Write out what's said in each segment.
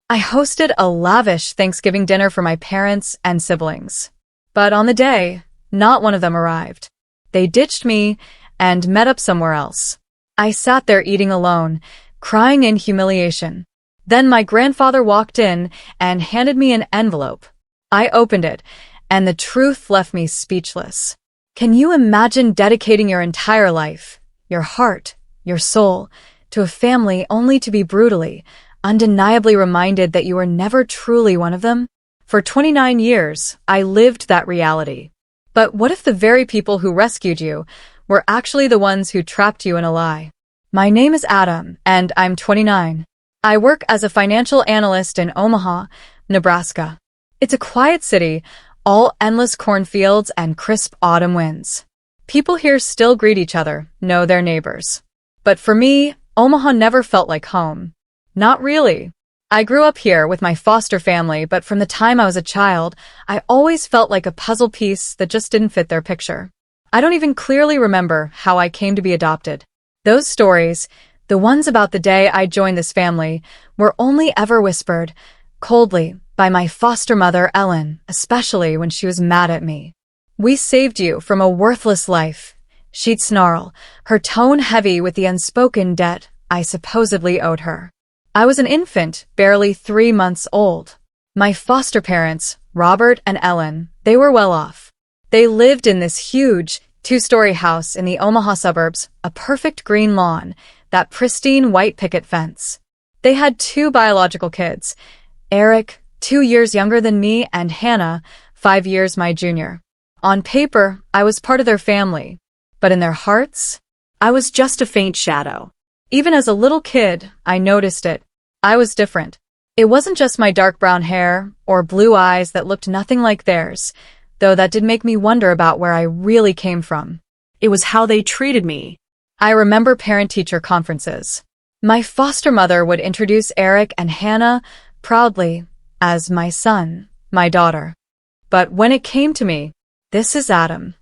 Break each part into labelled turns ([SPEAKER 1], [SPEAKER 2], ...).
[SPEAKER 1] I hosted a lavish Thanksgiving dinner for my parents and siblings. But on the day, not one of them arrived. They ditched me and met up somewhere else. I sat there eating alone, crying in humiliation. Then my grandfather walked in and handed me an envelope. I opened it, and the truth left me speechless. Can you imagine dedicating your entire life, your heart, your soul, to a family only to be brutally, undeniably reminded that you were never truly one of them? For 29 years, I lived that reality. But what if the very people who rescued you were actually the ones who trapped you in a lie? My name is Adam, and I'm 29. I work as a financial analyst in Omaha, Nebraska. It's a quiet city, all endless cornfields and crisp autumn winds. People here still greet each other, know their neighbors. But for me, Omaha never felt like home. Not really. I grew up here with my foster family, but from the time I was a child, I always felt like a puzzle piece that just didn't fit their picture. I don't even clearly remember how I came to be adopted. Those stories, the ones about the day I joined this family, were only ever whispered, coldly, by my foster mother, Ellen, especially when she was mad at me. "We saved you from a worthless life," she'd snarl, her tone heavy with the unspoken debt I supposedly owed her. I was an infant, barely 3 months old. My foster parents, Robert and Ellen, they were well off. They lived in this huge, 2-story house in the Omaha suburbs, a perfect green lawn, that pristine white picket fence. They had 2 biological kids, Eric, 2 years younger than me, and Hannah, 5 years my junior. On paper, I was part of their family, but in their hearts, I was just a faint shadow. Even as a little kid, I noticed it. I was different. It wasn't just my dark brown hair or blue eyes that looked nothing like theirs, though that did make me wonder about where I really came from. It was how they treated me. I remember parent-teacher conferences. My foster mother would introduce Eric and Hannah proudly as my son, my daughter. But when it came to me, this is Adam.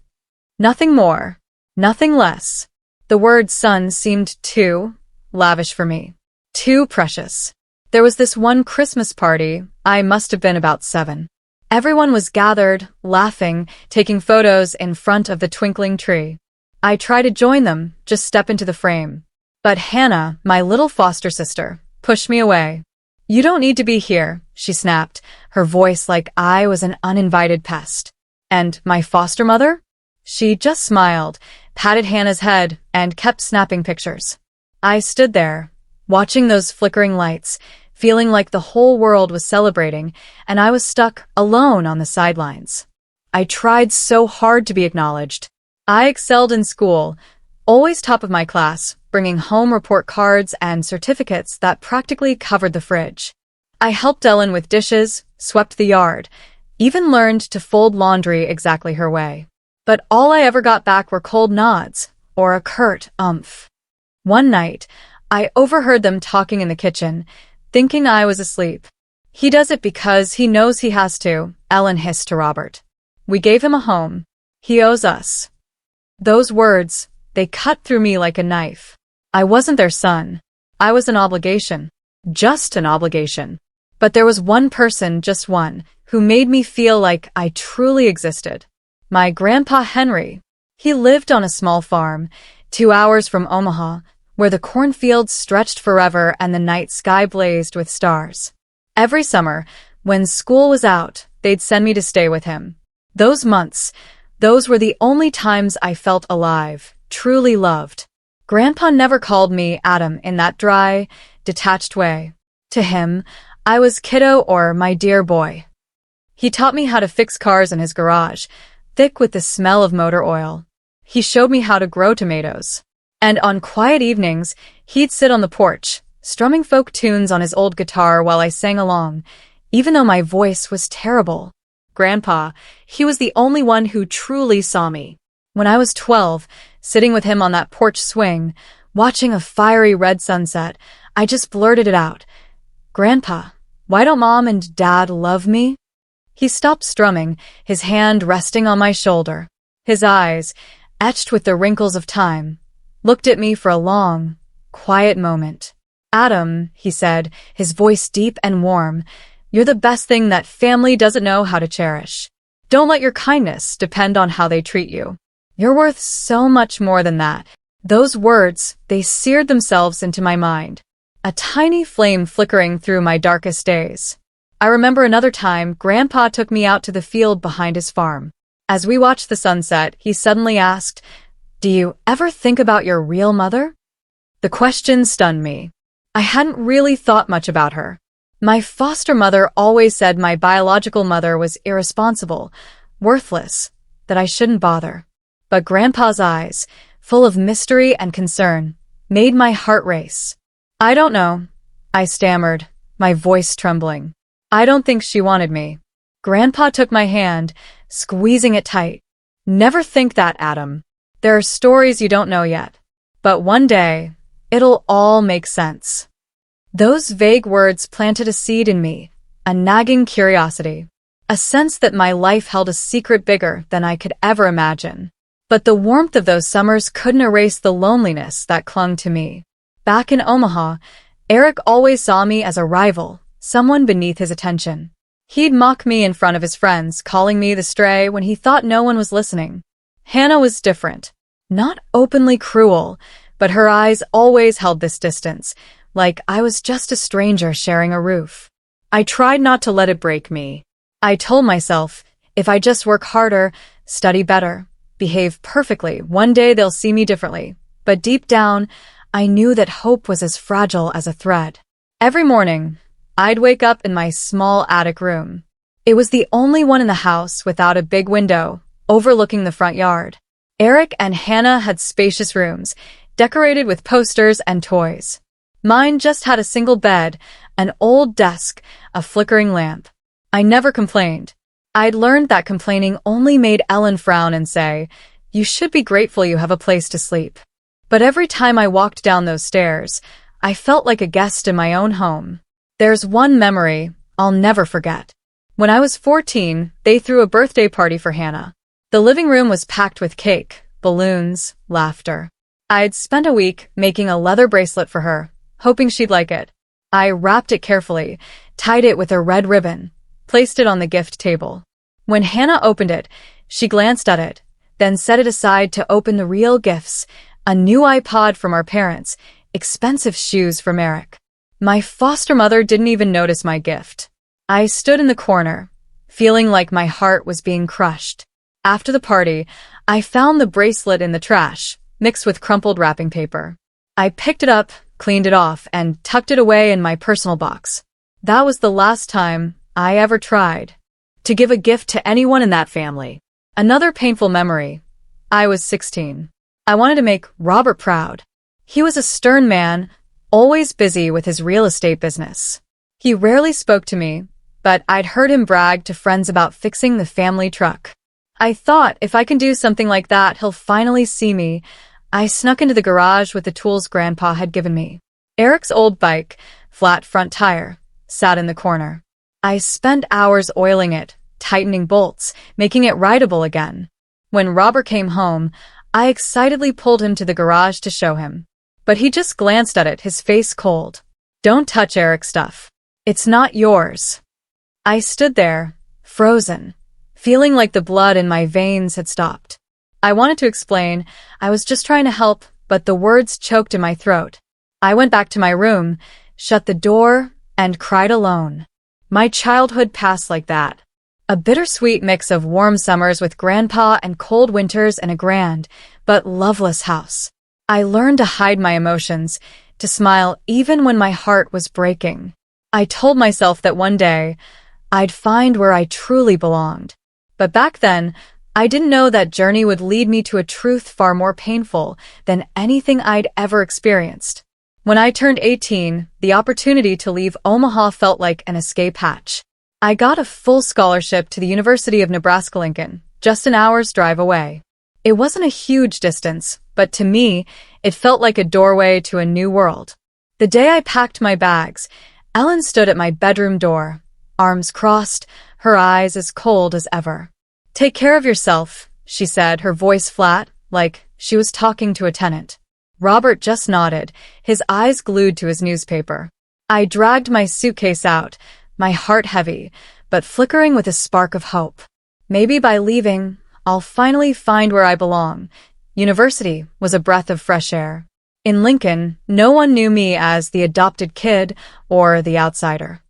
[SPEAKER 1] Nothing more, nothing less. The word son seemed too lavish for me. Too precious. There was this one Christmas party. I must have been about 7. Everyone was gathered, laughing, taking photos in front of the twinkling tree. I tried to join them, just step into the frame. But Hannah, my little foster sister, pushed me away. "You don't need to be here," she snapped, her voice like I was an uninvited pest. And my foster mother? She just smiled, patted Hannah's head, and kept snapping pictures. I stood there, watching those flickering lights, feeling like the whole world was celebrating, and I was stuck alone on the sidelines. I tried so hard to be acknowledged. I excelled in school, always top of my class, bringing home report cards and certificates that practically covered the fridge. I helped Ellen with dishes, swept the yard, even learned to fold laundry exactly her way. But all I ever got back were cold nods, or a curt umph. One night, I overheard them talking in the kitchen, thinking I was asleep. "He does it because he knows he has to," Ellen hissed to Robert. "We gave him a home. He owes us." Those words, they cut through me like a knife. I wasn't their son. I was an obligation. Just an obligation. But there was one person, just one, who made me feel like I truly existed. My grandpa Henry. He lived on a small farm, 2 hours from Omaha, where the cornfields stretched forever and the night sky blazed with stars. Every summer, when school was out, they'd send me to stay with him. Those months, those were the only times I felt alive, truly loved. Grandpa never called me Adam in that dry, detached way. To him, I was kiddo or my dear boy. He taught me how to fix cars in his garage, thick with the smell of motor oil. He showed me how to grow tomatoes. And on quiet evenings, he'd sit on the porch, strumming folk tunes on his old guitar while I sang along, even though my voice was terrible. Grandpa, he was the only one who truly saw me. When I was 12, sitting with him on that porch swing, watching a fiery red sunset, I just blurted it out. "Grandpa, why don't Mom and Dad love me?" He stopped strumming, his hand resting on my shoulder. His eyes, etched with the wrinkles of time, looked at me for a long, quiet moment. Adam, he said, his voice deep and warm, you're the best thing that family doesn't know how to cherish. Don't let your kindness depend on how they treat you. You're worth so much more than that. Those words, they seared themselves into my mind, a tiny flame flickering through my darkest days. I remember another time Grandpa took me out to the field behind his farm. As we watched the sunset, he suddenly asked, "Do you ever think about your real mother?" The question stunned me. I hadn't really thought much about her. My foster mother always said my biological mother was irresponsible, worthless, that I shouldn't bother. But Grandpa's eyes, full of mystery and concern, made my heart race. I don't know, I stammered, my voice trembling. I don't think she wanted me. Grandpa took my hand, squeezing it tight. Never think that, Adam. There are stories you don't know yet. But one day, it'll all make sense. Those vague words planted a seed in me, a nagging curiosity, a sense that my life held a secret bigger than I could ever imagine. But the warmth of those summers couldn't erase the loneliness that clung to me. Back in Omaha, Eric always saw me as a rival, someone beneath his attention. He'd mock me in front of his friends, calling me the stray when he thought no one was listening. Hannah was different. Not openly cruel, but her eyes always held this distance, like I was just a stranger sharing a roof. I tried not to let it break me. I told myself, if I just work harder, study better, behave perfectly, one day they'll see me differently. But deep down, I knew that hope was as fragile as a thread. Every morning, I'd wake up in my small attic room. It was the only one in the house without a big window, overlooking the front yard. Eric and Hannah had spacious rooms, decorated with posters and toys. Mine just had a single bed, an old desk, a flickering lamp. I never complained. I'd learned that complaining only made Ellen frown and say, "You should be grateful you have a place to sleep." But every time I walked down those stairs, I felt like a guest in my own home. There's one memory I'll never forget. When I was 14, they threw a birthday party for Hannah. The living room was packed with cake, balloons, laughter. I'd spent a week making a leather bracelet for her, hoping she'd like it. I wrapped it carefully, tied it with a red ribbon, placed it on the gift table. When Hannah opened it, she glanced at it, then set it aside to open the real gifts, a new iPod from our parents, expensive shoes from Eric. My foster mother didn't even notice my gift. I stood in the corner, feeling like my heart was being crushed. After the party, I found the bracelet in the trash, mixed with crumpled wrapping paper. I picked it up, cleaned it off, and tucked it away in my personal box. That was the last time I ever tried to give a gift to anyone in that family. Another painful memory. I was 16. I wanted to make Robert proud. He was a stern man, always busy with his real estate business. He rarely spoke to me, but I'd heard him brag to friends about fixing the family truck. I thought if I can do something like that, he'll finally see me. I snuck into the garage with the tools Grandpa had given me. Eric's old bike, flat front tire, sat in the corner. I spent hours oiling it, tightening bolts, making it rideable again. When Robert came home, I excitedly pulled him to the garage to show him. But he just glanced at it, his face cold. "Don't touch Eric's stuff. It's not yours." I stood there, frozen, feeling like the blood in my veins had stopped. I wanted to explain, I was just trying to help, but the words choked in my throat. I went back to my room, shut the door, and cried alone. My childhood passed like that. A bittersweet mix of warm summers with Grandpa and cold winters in a grand, but loveless house. I learned to hide my emotions, to smile even when my heart was breaking. I told myself that one day, I'd find where I truly belonged. But back then, I didn't know that journey would lead me to a truth far more painful than anything I'd ever experienced. When I turned 18, the opportunity to leave Omaha felt like an escape hatch. I got a full scholarship to the University of Nebraska-Lincoln, just an hour's drive away. It wasn't a huge distance, but to me, it felt like a doorway to a new world. The day I packed my bags, Ellen stood at my bedroom door, arms crossed, her eyes as cold as ever. "Take care of yourself," she said, her voice flat, like she was talking to a tenant. Robert just nodded, his eyes glued to his newspaper. I dragged my suitcase out, my heart heavy, but flickering with a spark of hope. Maybe by leaving, I'll finally find where I belong. University was a breath of fresh air. In Lincoln, no one knew me as the adopted kid or the outsider.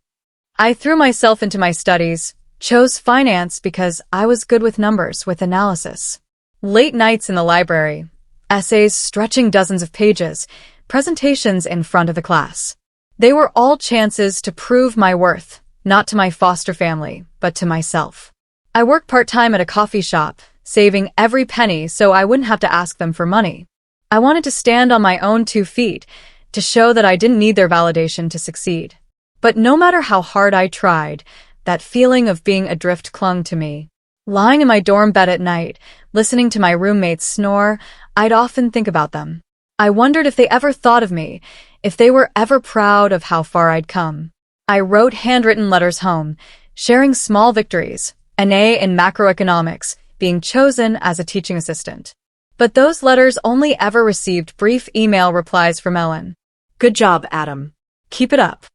[SPEAKER 1] I threw myself into my studies, chose finance because I was good with numbers, with analysis. Late nights in the library, essays stretching dozens of pages, presentations in front of the class. They were all chances to prove my worth, not to my foster family, but to myself. I worked part-time at a coffee shop, saving every penny so I wouldn't have to ask them for money. I wanted to stand on my own 2 feet, to show that I didn't need their validation to succeed. But no matter how hard I tried, that feeling of being adrift clung to me. Lying in my dorm bed at night, listening to my roommates snore, I'd often think about them. I wondered if they ever thought of me, if they were ever proud of how far I'd come. I wrote handwritten letters home, sharing small victories, an A in macroeconomics, being chosen as a teaching assistant. But those letters only ever received brief email replies from Ellen. "Good job, Adam. Keep it up."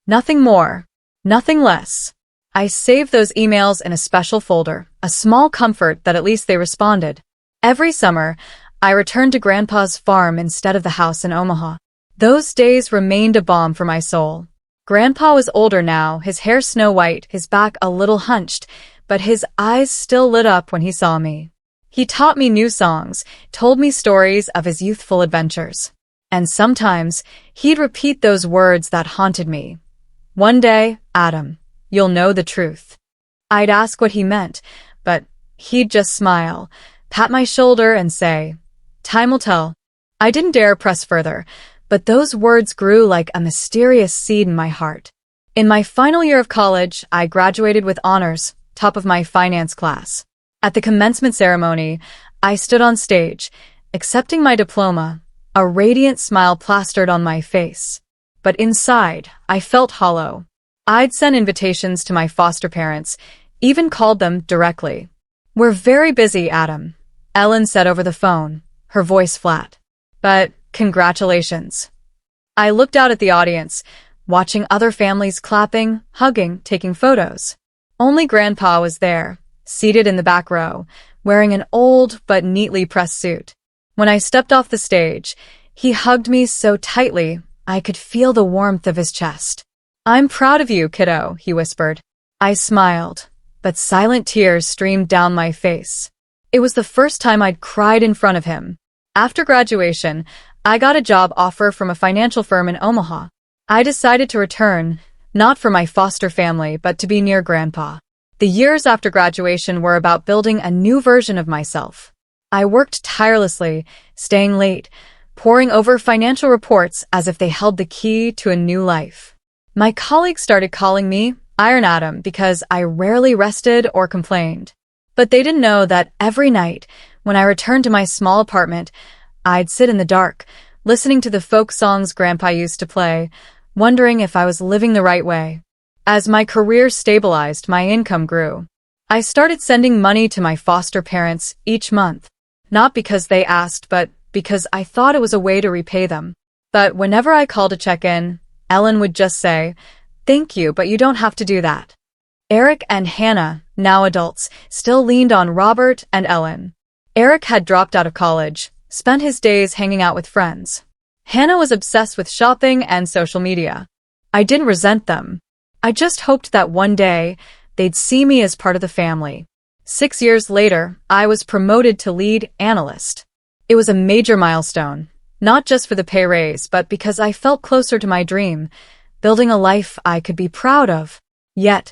[SPEAKER 1] Nothing more, nothing less. I saved those emails in a special folder, a small comfort that at least they responded. Every summer, I returned to Grandpa's farm instead of the house in Omaha. Those days remained a balm for my soul. Grandpa was older now, his hair snow-white, his back a little hunched, but his eyes still lit up when he saw me. He taught me new songs, told me stories of his youthful adventures. And sometimes, he'd repeat those words that haunted me. "One day, Adam, you'll know the truth." I'd ask what he meant, but he'd just smile, pat my shoulder and say, "Time will tell." I didn't dare press further, but those words grew like a mysterious seed in my heart. In my final year of college, I graduated with honors, top of my finance class. At the commencement ceremony, I stood on stage, accepting my diploma, a radiant smile plastered on my face. But inside, I felt hollow. I'd sent invitations to my foster parents, even called them directly. "We're very busy, Adam," Ellen said over the phone, her voice flat. "But congratulations." I looked out at the audience, watching other families clapping, hugging, taking photos. Only Grandpa was there, seated in the back row, wearing an old but neatly pressed suit. When I stepped off the stage, he hugged me so tightly I could feel the warmth of his chest. "I'm proud of you, kiddo," he whispered. I smiled, but silent tears streamed down my face. It was the first time I'd cried in front of him. After graduation, I got a job offer from a financial firm in Omaha. I decided to return, not for my foster family, but to be near Grandpa. The years after graduation were about building a new version of myself. I worked tirelessly, staying late, poring over financial reports as if they held the key to a new life. My colleagues started calling me Iron Adam because I rarely rested or complained. But they didn't know that every night, when I returned to my small apartment, I'd sit in the dark, listening to the folk songs Grandpa used to play, wondering if I was living the right way. As my career stabilized, my income grew. I started sending money to my foster parents each month, not because they asked, but because I thought it was a way to repay them. But whenever I called to check in, Ellen would just say, "Thank you, but you don't have to do that." Eric and Hannah, now adults, still leaned on Robert and Ellen. Eric had dropped out of college, spent his days hanging out with friends. Hannah was obsessed with shopping and social media. I didn't resent them. I just hoped that one day they'd see me as part of the family. 6 years later, I was promoted to lead analyst. It was a major milestone, not just for the pay raise, but because I felt closer to my dream, building a life I could be proud of. Yet,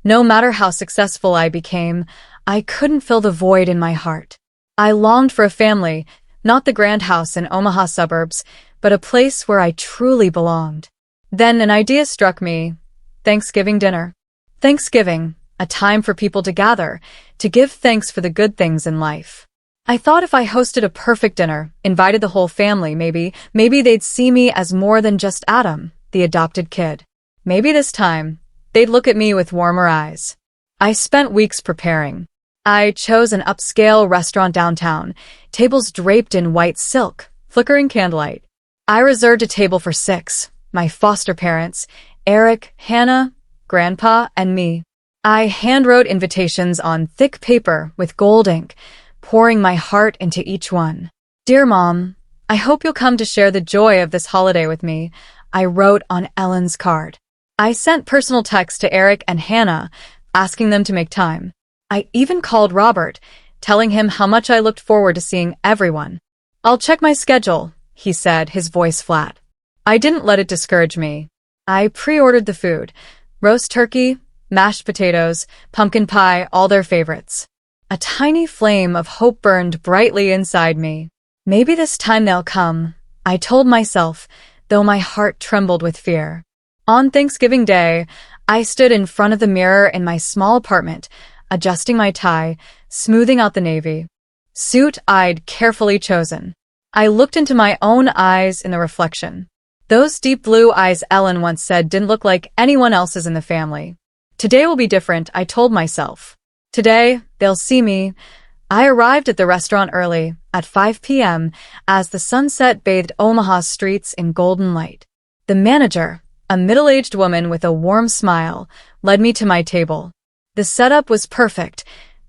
[SPEAKER 1] no matter how successful I became, I couldn't fill the void in my heart. I longed for a family, not the grand house in Omaha suburbs, but a place where I truly belonged. Then an idea struck me. Thanksgiving dinner. Thanksgiving, a time for people to gather, to give thanks for the good things in life. I thought if I hosted a perfect dinner, invited the whole family, maybe they'd see me as more than just Adam, the adopted kid. Maybe this time, they'd look at me with warmer eyes. I spent weeks preparing. I chose an upscale restaurant downtown, tables draped in white silk, flickering candlelight. I reserved a table for 6, my foster parents, Eric, Hannah, Grandpa, and me. I handwrote invitations on thick paper with gold ink, pouring my heart into each one. Dear Mom, I hope you'll come to share the joy of this holiday with me, I wrote on Ellen's card. I sent personal texts to Eric and Hannah, asking them to make time. I even called Robert, telling him how much I looked forward to seeing everyone. I'll check my schedule, he said, his voice flat. I didn't let it discourage me. I pre-ordered the food: roast turkey, mashed potatoes, pumpkin pie, all their favorites. A tiny flame of hope burned brightly inside me. Maybe this time they'll come, I told myself, though my heart trembled with fear. On Thanksgiving Day, I stood in front of the mirror in my small apartment, adjusting my tie, smoothing out the navy suit I'd carefully chosen. I looked into my own eyes in the reflection. Those deep blue eyes Ellen once said didn't look like anyone else's in the family. Today will be different, I told myself. Today, they'll see me. I arrived at the restaurant early, at 5 p.m., as the sunset bathed Omaha's streets in golden light. The manager, a middle-aged woman with a warm smile, led me to my table. The setup was perfect.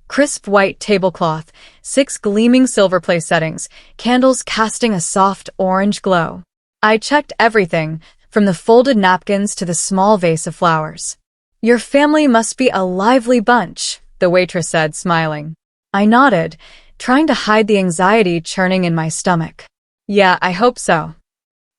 [SPEAKER 1] Crisp white tablecloth, 6 gleaming silver place settings, candles casting a soft orange glow. I checked everything, from the folded napkins to the small vase of flowers. Your family must be a lively bunch, the waitress said, smiling. I nodded, trying to hide the anxiety churning in my stomach. Yeah, I hope so.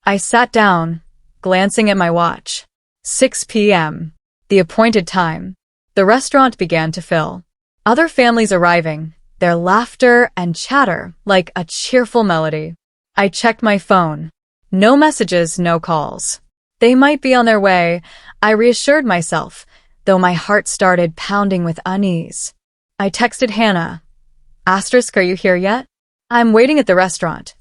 [SPEAKER 1] I sat down, glancing at my watch. 6 p.m. The appointed time. The restaurant began to fill. Other families arriving, their laughter and chatter like a cheerful melody. I checked my phone. No messages, no calls. They might be on their way, I reassured myself, though my heart started pounding with unease. I texted Hannah. Asterisk, are you here yet? I'm waiting at the restaurant.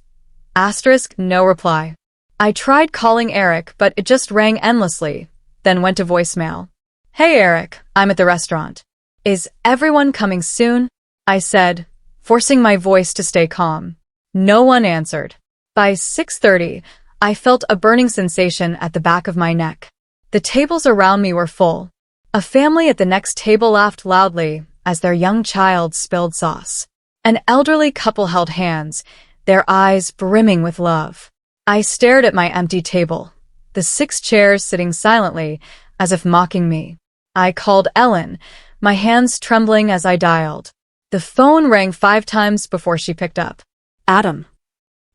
[SPEAKER 1] Asterisk, no reply. I tried calling Eric, but it just rang endlessly, then went to voicemail. Hey Eric, I'm at the restaurant. Is everyone coming soon? I said, forcing my voice to stay calm. No one answered. By 6:30, I felt a burning sensation at the back of my neck. The tables around me were full. A family at the next table laughed loudly as their young child spilled sauce. An elderly couple held hands, their eyes brimming with love. I stared at my empty table, the 6 chairs sitting silently, as if mocking me. I called Ellen, my hands trembling as I dialed. The phone rang 5 times before she picked up. Adam.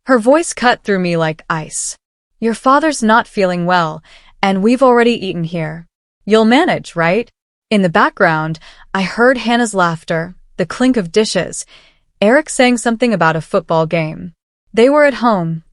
[SPEAKER 1] Her voice cut through me like ice. Your father's not feeling well, and we've already eaten here. You'll manage, right? In the background, I heard Hannah's laughter, the clink of dishes, Eric saying something about a football game. They were at home,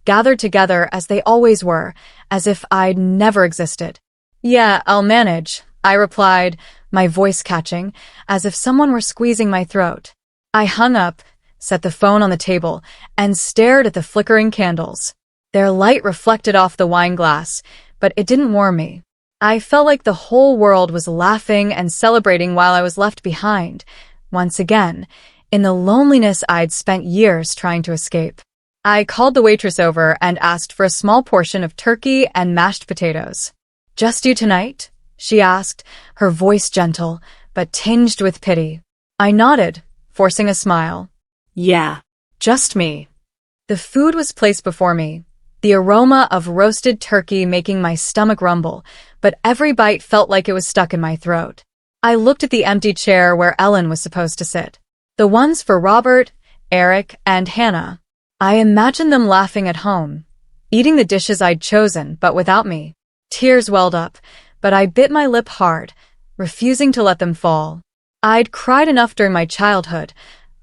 [SPEAKER 1] gathered together as they always were, as if I'd never existed. Yeah, I'll manage, I replied, my voice catching, as if someone were squeezing my throat. I hung up, set the phone on the table, and stared at the flickering candles. Their light reflected off the wine glass, but it didn't warm me. I felt like the whole world was laughing and celebrating while I was left behind, once again, in the loneliness I'd spent years trying to escape. I called the waitress over and asked for a small portion of turkey and mashed potatoes. Just you tonight? She asked, her voice gentle, but tinged with pity. I nodded, forcing a smile. Yeah, just me. The food was placed before me, the aroma of roasted turkey making my stomach rumble, but every bite felt like it was stuck in my throat. I looked at the empty chair where Ellen was supposed to sit. The ones for Robert, Eric, and Hannah. I imagined them laughing at home, eating the dishes I'd chosen, but without me. Tears welled up, but I bit my lip hard, refusing to let them fall. I'd cried enough during my childhood.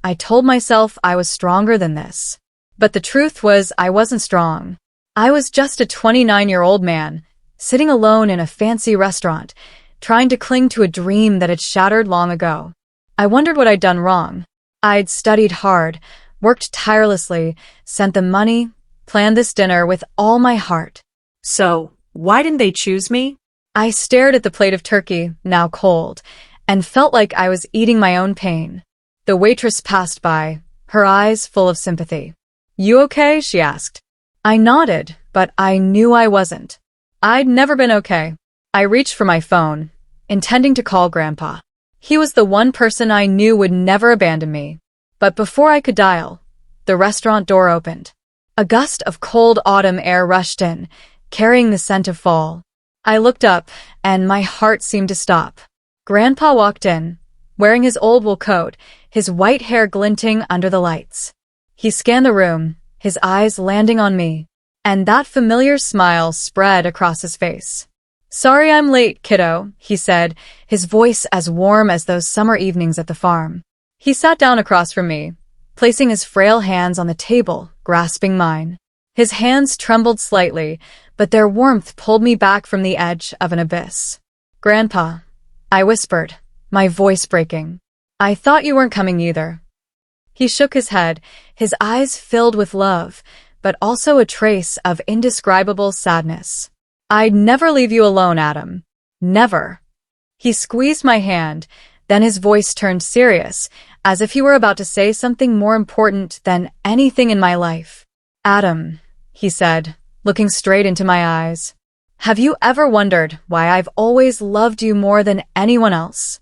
[SPEAKER 1] I told myself I was stronger than this. But the truth was I wasn't strong. I was just a 29-year-old man, sitting alone in a fancy restaurant, trying to cling to a dream that had shattered long ago. I wondered what I'd done wrong. I'd studied hard, worked tirelessly, sent them money, planned this dinner with all my heart. So, why didn't they choose me? I stared at the plate of turkey, now cold, and felt like I was eating my own pain. The waitress passed by, her eyes full of sympathy. You okay? She asked. I nodded, but I knew I wasn't. I'd never been okay. I reached for my phone, intending to call Grandpa. He was the one person I knew would never abandon me. But before I could dial, the restaurant door opened. A gust of cold autumn air rushed in, carrying the scent of fall. I looked up, and my heart seemed to stop. Grandpa walked in, wearing his old wool coat, his white hair glinting under the lights. He scanned the room, his eyes landing on me, and that familiar smile spread across his face. Sorry I'm late, kiddo, he said, his voice as warm as those summer evenings at the farm. He sat down across from me, placing his frail hands on the table, grasping mine. His hands trembled slightly, but their warmth pulled me back from the edge of an abyss. Grandpa, I whispered, my voice breaking. I thought you weren't coming either. He shook his head, his eyes filled with love, but also a trace of indescribable sadness. I'd never leave you alone, Adam. Never. He squeezed my hand, then his voice turned serious, as if he were about to say something more important than anything in my life. Adam, he said, looking straight into my eyes. Have you ever wondered why I've always loved you more than anyone else?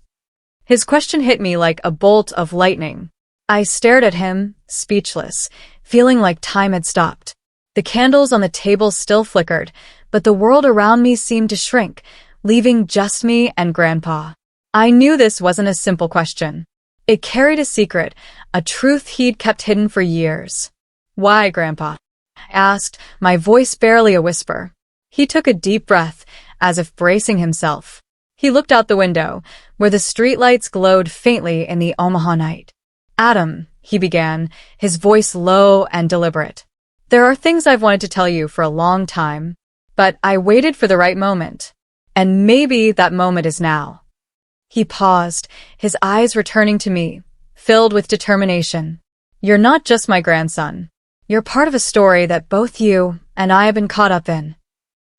[SPEAKER 1] His question hit me like a bolt of lightning. I stared at him, speechless, feeling like time had stopped. The candles on the table still flickered, but the world around me seemed to shrink, leaving just me and Grandpa. I knew this wasn't a simple question. It carried a secret, a truth he'd kept hidden for years. Why, Grandpa? I asked, my voice barely a whisper. He took a deep breath, as if bracing himself. He looked out the window, where the streetlights glowed faintly in the Omaha night. Adam, he began, his voice low and deliberate. There are things I've wanted to tell you for a long time, but I waited for the right moment. And maybe that moment is now. He paused, his eyes returning to me, filled with determination. You're not just my grandson. You're part of a story that both you and I have been caught up in.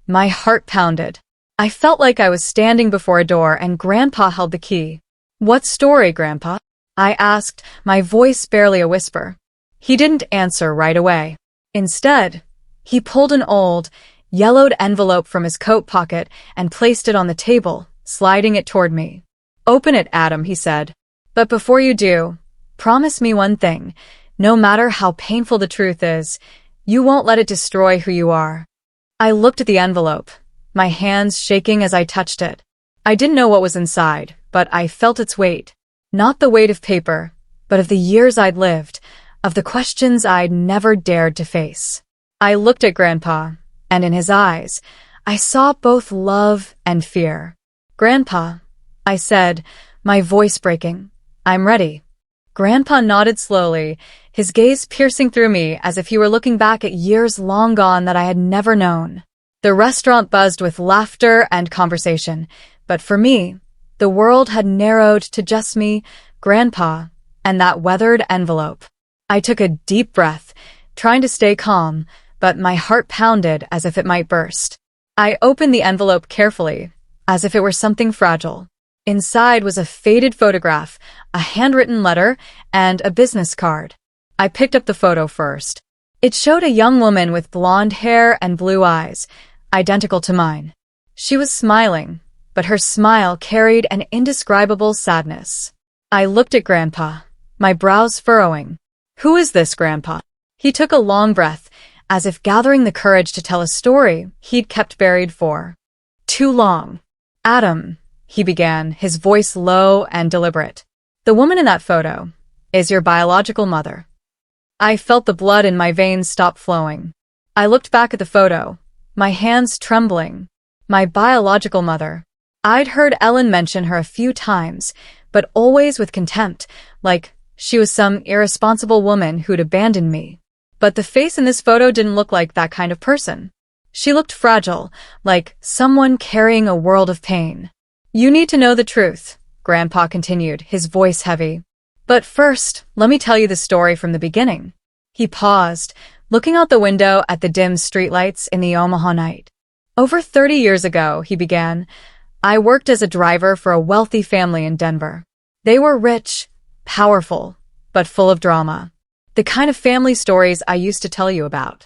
[SPEAKER 1] My heart pounded. I felt like I was standing before a door and Grandpa held the key. What story, Grandpa? I asked, my voice barely a whisper. He didn't answer right away. Instead, he pulled an old, yellowed envelope from his coat pocket and placed it on the table, sliding it toward me. Open it, Adam, he said. But before you do, promise me one thing. No matter how painful the truth is, you won't let it destroy who you are. I looked at the envelope, my hands shaking as I touched it. I didn't know what was inside, but I felt its weight. Not the weight of paper, but of the years I'd lived, of the questions I'd never dared to face. I looked at Grandpa, and in his eyes, I saw both love and fear. Grandpa, I said, my voice breaking, I'm ready. Grandpa nodded slowly, his gaze piercing through me as if he were looking back at years long gone that I had never known. The restaurant buzzed with laughter and conversation, but for me, the world had narrowed to just me, Grandpa, and that weathered envelope. I took a deep breath, trying to stay calm, but my heart pounded as if it might burst. I opened the envelope carefully, as if it were something fragile. Inside was a faded photograph, a handwritten letter, and a business card. I picked up the photo first. It showed a young woman with blonde hair and blue eyes, identical to mine. She was smiling, but her smile carried an indescribable sadness. I looked at Grandpa, my brows furrowing. Who is this, Grandpa? He took a long breath, as if gathering the courage to tell a story he'd kept buried for too long. Adam, he began, his voice low and deliberate. The woman in that photo is your biological mother. I felt the blood in my veins stop flowing. I looked back at the photo, my hands trembling. My biological mother. I'd heard Ellen mention her a few times, but always with contempt, like she was some irresponsible woman who'd abandoned me. But the face in this photo didn't look like that kind of person. She looked fragile, like someone carrying a world of pain. You need to know the truth, Grandpa continued, his voice heavy. But first, let me tell you the story from the beginning. He paused, looking out the window at the dim streetlights in the Omaha night. Over 30 years ago, he began, I worked as a driver for a wealthy family in Denver. They were rich, powerful, but full of drama. The kind of family stories I used to tell you about.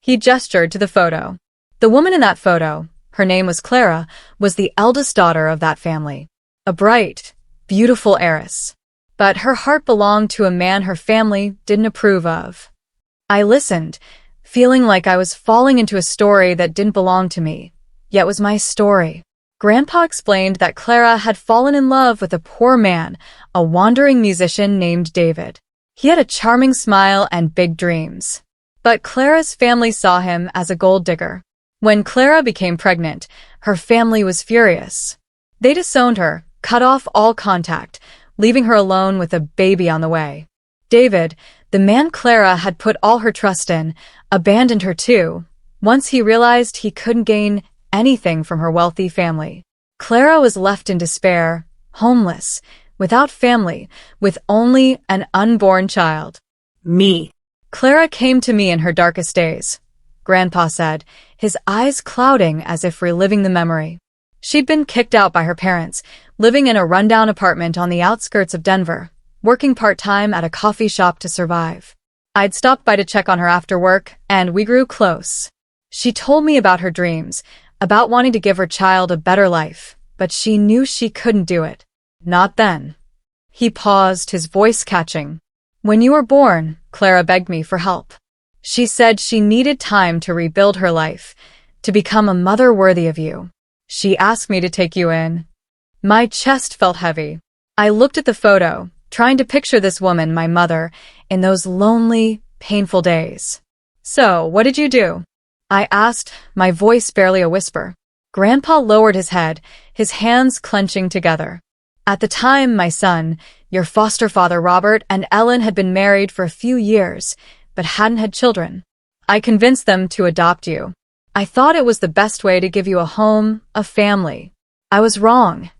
[SPEAKER 1] He gestured to the photo. The woman in that photo, her name was Clara, was the eldest daughter of that family. A bright, beautiful heiress. But her heart belonged to a man her family didn't approve of. I listened, feeling like I was falling into a story that didn't belong to me, yet was my story. Grandpa explained that Clara had fallen in love with a poor man, a wandering musician named David. He had a charming smile and big dreams. But Clara's family saw him as a gold digger. When Clara became pregnant, her family was furious. They disowned her, cut off all contact, leaving her alone with a baby on the way. David, the man Clara had put all her trust in, abandoned her too, once he realized he couldn't gain anything from her wealthy family. Clara was left in despair, homeless, without family, with only an unborn child.
[SPEAKER 2] Me.
[SPEAKER 1] Clara came to me in her darkest days, Grandpa said, his eyes clouding as if reliving the memory. She'd been kicked out by her parents, living in a rundown apartment on the outskirts of Denver, working part-time at a coffee shop to survive. I'd stopped by to check on her after work, and we grew close. She told me about her dreams, about wanting to give her child a better life, but she knew she couldn't do it. Not then. He paused, his voice catching. When you were born, Clara begged me for help. She said she needed time to rebuild her life, to become a mother worthy of you. She asked me to take you in. My chest felt heavy. I looked at the photo, trying to picture this woman, my mother, in those lonely, painful days. So, what did you do? I asked, my voice barely a whisper. Grandpa lowered his head, his hands clenching together. At the time, my son, your foster father Robert and Ellen had been married for a few years, but hadn't had children. I convinced them to adopt you. I thought it was the best way to give you a home, a family. I was wrong.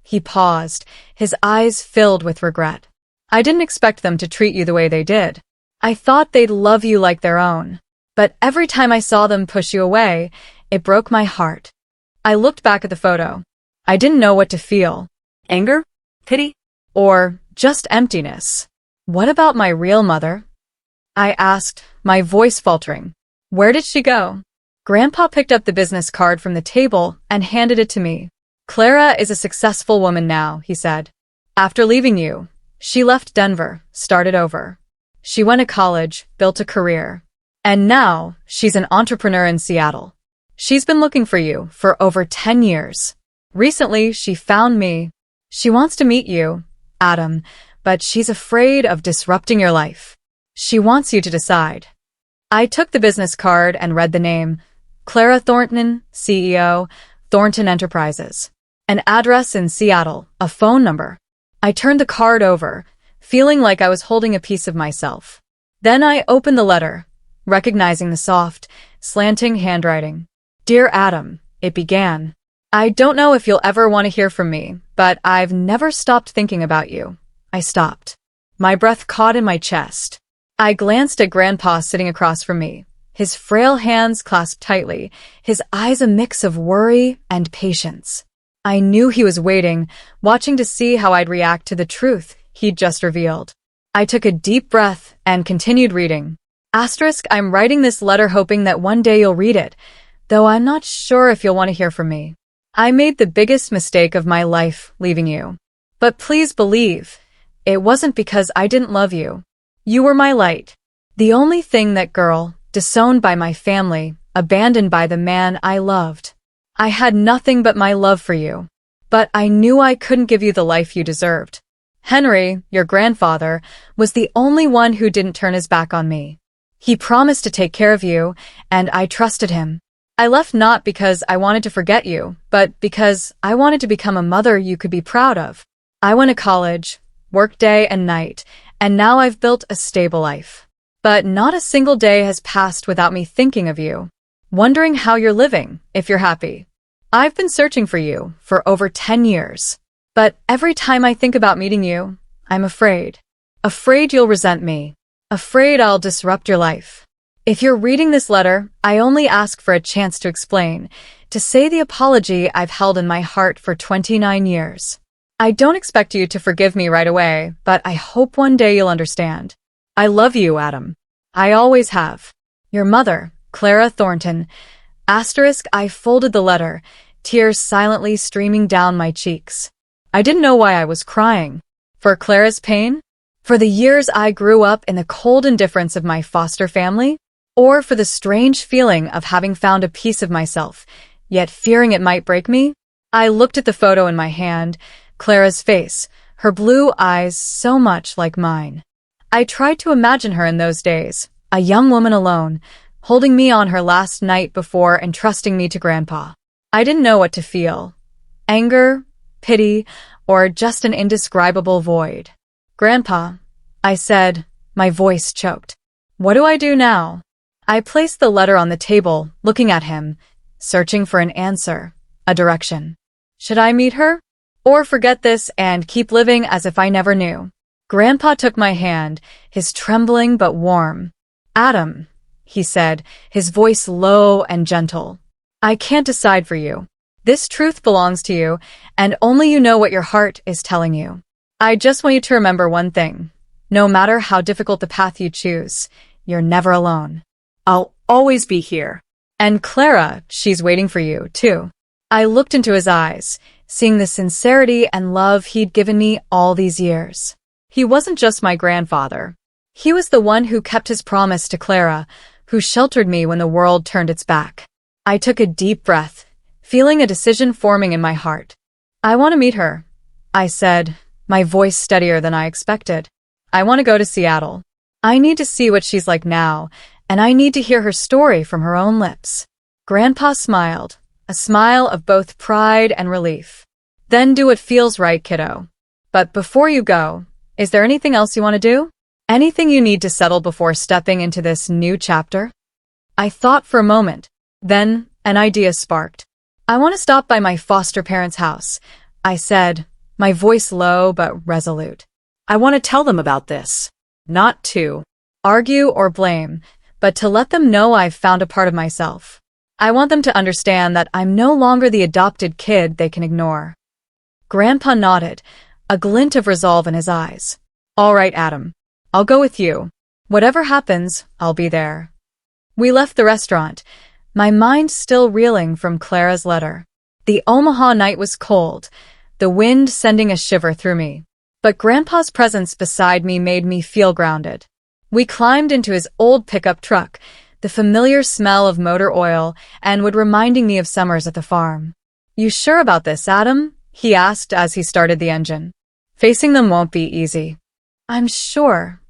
[SPEAKER 1] He paused, his eyes filled with regret. I didn't expect them to treat you the way they did. I thought they'd love you like their own. But every time I saw them push you away, it broke my heart. I looked back at the photo. I didn't know what to feel. Anger? Pity? Or just emptiness? What about my real mother? I asked, my voice faltering. Where did she go? Grandpa picked up the business card from the table and handed it to me. Clara is a successful woman now, he said. After leaving you, she left Denver, started over. She went to college, built a career. And now, she's an entrepreneur in Seattle. She's been looking for you for over 10 years. Recently, she found me. She wants to meet you, Adam, but she's afraid of disrupting your life. She wants you to decide. I took the business card and read the name, Clara Thornton, CEO, Thornton Enterprises. An address in Seattle, a phone number. I turned the card over, feeling like I was holding a piece of myself. Then I opened the letter, recognizing the soft, slanting handwriting. Dear Adam, it began. I don't know if you'll ever want to hear from me, but I've never stopped thinking about you. I stopped. My breath caught in my chest. I glanced at Grandpa sitting across from me, his frail hands clasped tightly, his eyes a mix of worry and patience. I knew he was waiting, watching to see how I'd react to the truth he'd just revealed. I took a deep breath and continued reading. Asterisk, I'm writing this letter hoping that one day you'll read it, though I'm not sure if you'll want to hear from me. I made the biggest mistake of my life leaving you. But please believe, it wasn't because I didn't love you. You were my light. The only thing that girl, disowned by my family, abandoned by the man I loved. I had nothing but my love for you. But I knew I couldn't give you the life you deserved. Henry, your grandfather, was the only one who didn't turn his back on me. He promised to take care of you, and I trusted him. I left not because I wanted to forget you, but because I wanted to become a mother you could be proud of. I went to college, worked day and night, and now I've built a stable life. But not a single day has passed without me thinking of you, wondering how you're living, if you're happy. I've been searching for you for over 10 years. But every time I think about meeting you, I'm afraid. Afraid you'll resent me. Afraid I'll disrupt your life. If you're reading this letter, I only ask for a chance to explain, to say the apology I've held in my heart for 29 years. I don't expect you to forgive me right away, but I hope one day you'll understand. I love you, Adam. I always have. Your mother, Clara Thornton. Asterisk, I folded the letter, tears silently streaming down my cheeks. I didn't know why I was crying. For Clara's pain? For the years I grew up in the cold indifference of my foster family? Or for the strange feeling of having found a piece of myself, yet fearing it might break me? I looked at the photo in my hand, Clara's face, her blue eyes so much like mine. I tried to imagine her in those days, a young woman alone, holding me on her last night before entrusting me to Grandpa. I didn't know what to feel. Anger, pity, or just an indescribable void. Grandpa, I said, my voice choked. What do I do now? I placed the letter on the table, looking at him, searching for an answer, a direction. Should I meet her? Or forget this and keep living as if I never knew? Grandpa took my hand, his trembling but warm. Adam, he said, his voice low and gentle. I can't decide for you. This truth belongs to you, and only you know what your heart is telling you. I just want you to remember one thing. No matter how difficult the path you choose, you're never alone. I'll always be here. And Clara, she's waiting for you, too. I looked into his eyes, seeing the sincerity and love he'd given me all these years. He wasn't just my grandfather. He was the one who kept his promise to Clara, who sheltered me when the world turned its back. I took a deep breath, feeling a decision forming in my heart. I want to meet her, I said, my voice steadier than I expected. I want to go to Seattle. I need to see what she's like now, and I need to hear her story from her own lips. Grandpa smiled, a smile of both pride and relief. Then do what feels right, kiddo. But before you go, is there anything else you want to do? Anything you need to settle before stepping into this new chapter? I thought for a moment. Then, an idea sparked. I want to stop by my foster parents' house, I said, my voice low but resolute. I want to tell them about this. Not to argue or blame, but to let them know I've found a part of myself. I want them to understand that I'm no longer the adopted kid they can ignore. Grandpa nodded, a glint of resolve in his eyes. All right, Adam. I'll go with you. Whatever happens, I'll be there. We left the restaurant, my mind still reeling from Clara's letter. The Omaha night was cold, the wind sending a shiver through me. But Grandpa's presence beside me made me feel grounded. We climbed into his old pickup truck, the familiar smell of motor oil and wood reminding me of summers at the farm. You sure about this, Adam? He asked as he started the engine. Facing them won't be easy. I'm sure,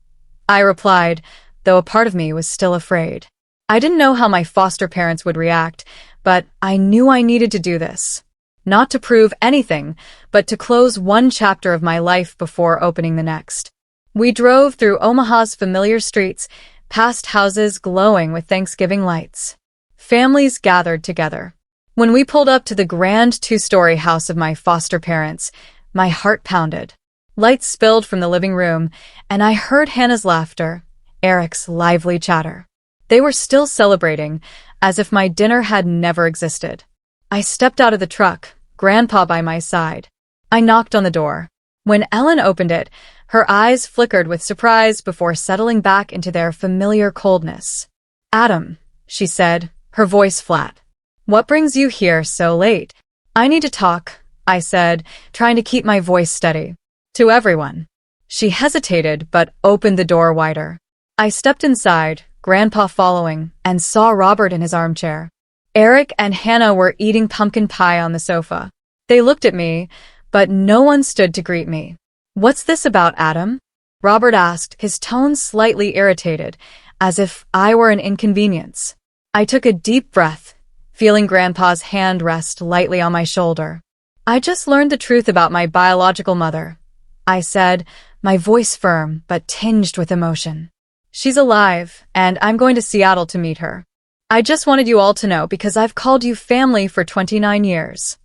[SPEAKER 1] I replied, though a part of me was still afraid. I didn't know how my foster parents would react, but I knew I needed to do this. Not to prove anything, but to close one chapter of my life before opening the next. We drove through Omaha's familiar streets, past houses glowing with Thanksgiving lights. Families gathered together. When we pulled up to the grand two-story house of my foster parents, my heart pounded. Lights spilled from the living room, and I heard Hannah's laughter, Eric's lively chatter. They were still celebrating, as if my dinner had never existed. I stepped out of the truck, Grandpa by my side. I knocked on the door. When Ellen opened it, her eyes flickered with surprise before settling back into their familiar coldness. Adam, she said, her voice flat. What brings you here so late? I need to talk, I said, trying to keep my voice steady. To everyone. She hesitated but opened the door wider. I stepped inside, Grandpa following, and saw Robert in his armchair. Eric and Hannah were eating pumpkin pie on the sofa. They looked at me, but no one stood to greet me. What's this about, Adam? Robert asked, his tone slightly irritated, as if I were an inconvenience. I took a deep breath, feeling Grandpa's hand rest lightly on my shoulder. I just learned the truth about my biological mother, I said, my voice firm but tinged with emotion. She's alive, and I'm going to Seattle to meet her. I just wanted you all to know because I've called you family for 29 years.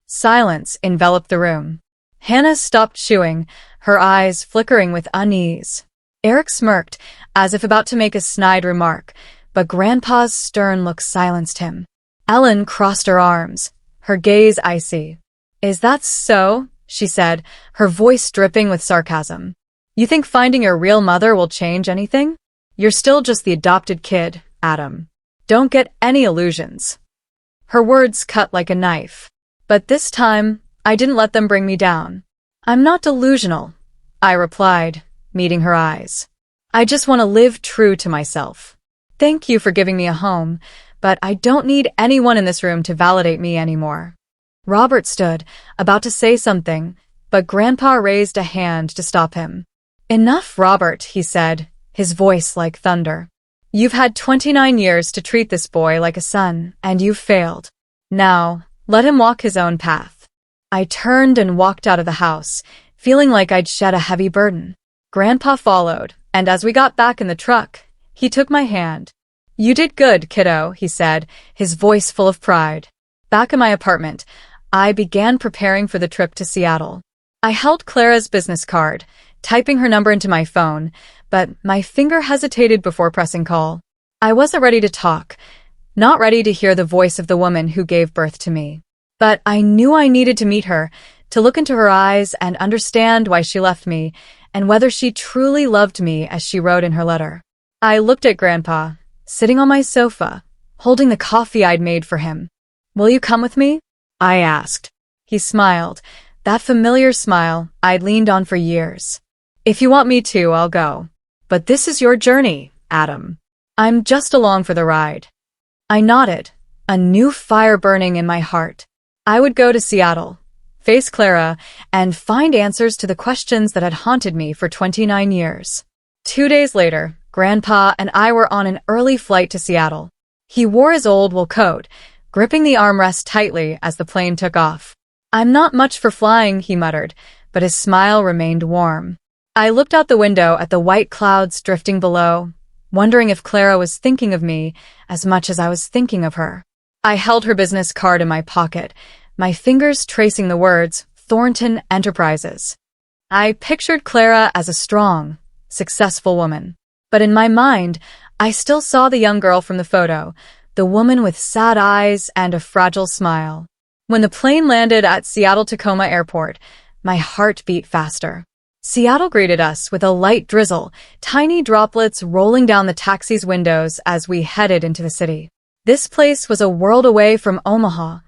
[SPEAKER 1] Silence enveloped the room. Hannah stopped chewing, her eyes flickering with unease. Eric smirked, as if about to make a snide remark, but Grandpa's stern look silenced him. Ellen crossed her arms, her gaze icy. Is that so? She said, her voice dripping with sarcasm. You think finding your real mother will change anything? You're still just the adopted kid, Adam. Don't get any illusions. Her words cut like a knife. But this time, I didn't let them bring me down. I'm not delusional, I replied, meeting her eyes. I just want to live true to myself. Thank you for giving me a home, but I don't need anyone in this room to validate me anymore. Robert stood, about to say something, but Grandpa raised a hand to stop him. Enough, Robert, he said, his voice like thunder. You've had 29 years to treat this boy like a son, and you've failed. Now, let him walk his own path. I turned and walked out of the house, feeling like I'd shed a heavy burden. Grandpa followed, and as we got back in the truck, he took my hand. You did good, kiddo, he said, his voice full of pride. Back in my apartment, I began preparing for the trip to Seattle. I held Clara's business card, typing her number into my phone, but my finger hesitated before pressing call. I wasn't ready to talk, not ready to hear the voice of the woman who gave birth to me. But I knew I needed to meet her, to look into her eyes and understand why she left me, and whether she truly loved me as she wrote in her letter. I looked at Grandpa, sitting on my sofa, holding the coffee I'd made for him. Will you come with me? I asked. He smiled, that familiar smile I'd leaned on for years. If you want me to, I'll go. But this is your journey, Adam. I'm just along for the ride. I nodded, a new fire burning in my heart. I would go to Seattle, face Clara, and find answers to the questions that had haunted me for 29 years. 2 days later, Grandpa and I were on an early flight to Seattle. He wore his old wool coat, gripping the armrest tightly as the plane took off. I'm not much for flying, he muttered, but his smile remained warm. I looked out the window at the white clouds drifting below, wondering if Clara was thinking of me as much as I was thinking of her. I held her business card in my pocket, my fingers tracing the words, Thornton Enterprises. I pictured Clara as a strong, successful woman. But in my mind, I still saw the young girl from the photo, the woman with sad eyes and a fragile smile. When the plane landed at Seattle-Tacoma Airport, my heart beat faster. Seattle greeted us with a light drizzle, tiny droplets rolling down the taxi's windows as we headed into the city. This place was a world away from Omaha,